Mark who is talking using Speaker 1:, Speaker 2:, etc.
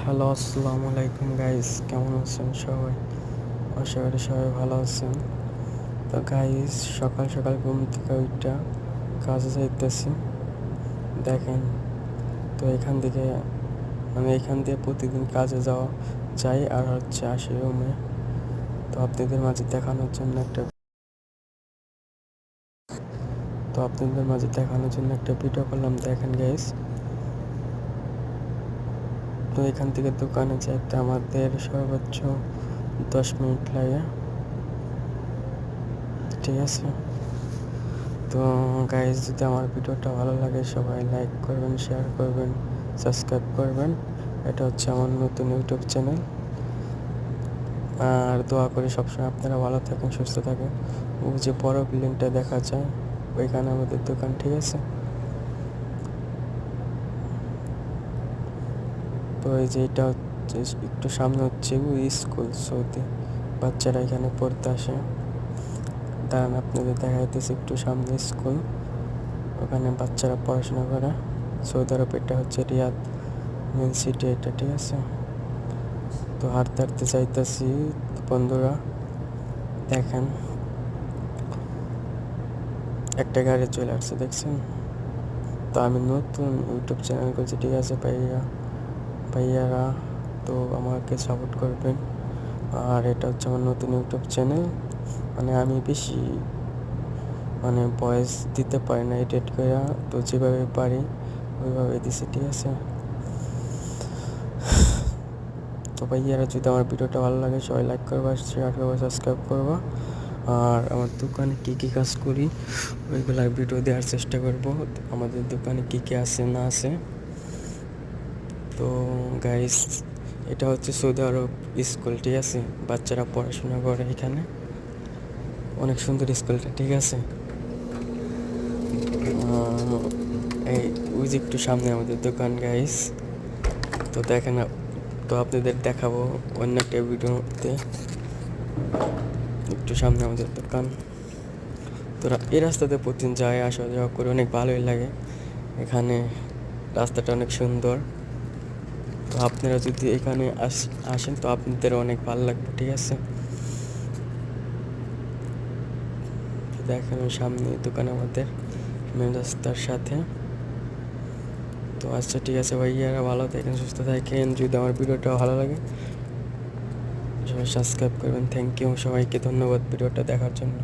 Speaker 1: Hello, আসসালামু আলাইকুম guys, কেমন আছেন সবাই? আশা করি সবাই ভালো আছেন। তো গাইস, সকাল সকাল ঘুম থেকে ওইটা কাজে যাইতেছি। দেখেন, তো এখান দিয়ে প্রতিদিন কাজে যাই আর আসি রুমে। তো আপনাদের মাঝে দেখানোর জন্য একটা ভিডিও করলাম। দেখেন গাইস, তো এখান থেকে দোকানে যাইতে আমাদের সর্বোচ্চ 10 মিনিট লাগে, ঠিক আছে? তো গাইজ, যদি আমার ভিডিওটা ভালো লাগে সবাই লাইক করবেন, শেয়ার করবেন, সাবস্ক্রাইব করবেন। এটা হচ্ছে আমার নতুন ইউটিউব চ্যানেল। আর দোয়া করি সবসময় আপনারা ভালো থাকেন, সুস্থ থাকেন। ওই যে বড় বিল্ডিংটা দেখা যায়, ওইখানে আমাদের দোকান, ঠিক আছে? তো এই যে এটা হচ্ছে একটু সামনে হচ্ছে ওই স্কুল, সৌদি বাচ্চারা এখানে পড়তে আসে। দাঁড়ান, আপনাদের দেখাইতেছি একটু সামনে স্কুল, ওখানে বাচ্চারা পড়াশোনা করে। সৌদি আরব, এটা হচ্ছে রিয়াদ মেন সিটি, এটা, ঠিক আছে? তো হাঁটতে হাঁটতে যাইতেছি বন্ধুরা। দেখেন, একটা গাড়ি চলে আসছে, দেখছেন? তো আমি নতুন ইউটিউব চ্যানেল করছি, ঠিক আছে ভাইয়ারা, তো আমাকে সাপোর্ট করবেন। আর এটা হচ্ছে আমার নতুন ইউটিউব চ্যানেল। আমি বেশি ভয়েস দিতে পারি না এডিট করে, তো যেভাবে পারি ওইভাবে দিছি, ঠিক আছে? তো ভাইয়ারা, যদি আমার ভিডিওটা ভালো লাগে সবাই লাইক করবা, শেয়ার করবা, সাবস্ক্রাইব করবা। আর আমার দোকানে কী কী কাজ করি ওইগুলার ভিডিও দেওয়ার চেষ্টা করব। আমাদের দোকানে কী কী আছে না আছে। তো গাইস, এটা হচ্ছে সৌদি আরব স্কুল, ঠিক আছে? বাচ্চারা পড়াশোনা করে এখানে, অনেক সুন্দর স্কুলটা, ঠিক আছে? এই ওই যে একটু সামনে আমাদের দোকান গাইস। তো দেখেন, তো আপনাদের দেখাবো অন্য একটা ভিডিওতে। একটু সামনে আমাদের দোকান। তো এই রাস্তাতে প্রতিদিন যাই, আসা যাওয়া করে অনেক ভালোই লাগে। এখানে রাস্তাটা অনেক সুন্দর। তো আপনারা যদি এখানে আসেন তো আপনাদের অনেক ভালো লাগবে, ঠিক আছে? দেখেন সামনে দোকান আমাদের, মেন রাস্তার সাথে। তো আচ্ছা, ঠিক আছে ভাইয়ারা, ভালো থাকেন, সুস্থ থাকেন। যদি আমার ভিডিওটা ভালো লাগে সবাই সাবস্ক্রাইব করবেন। থ্যাংক ইউ, সবাইকে ধন্যবাদ ভিডিওটা দেখার জন্য।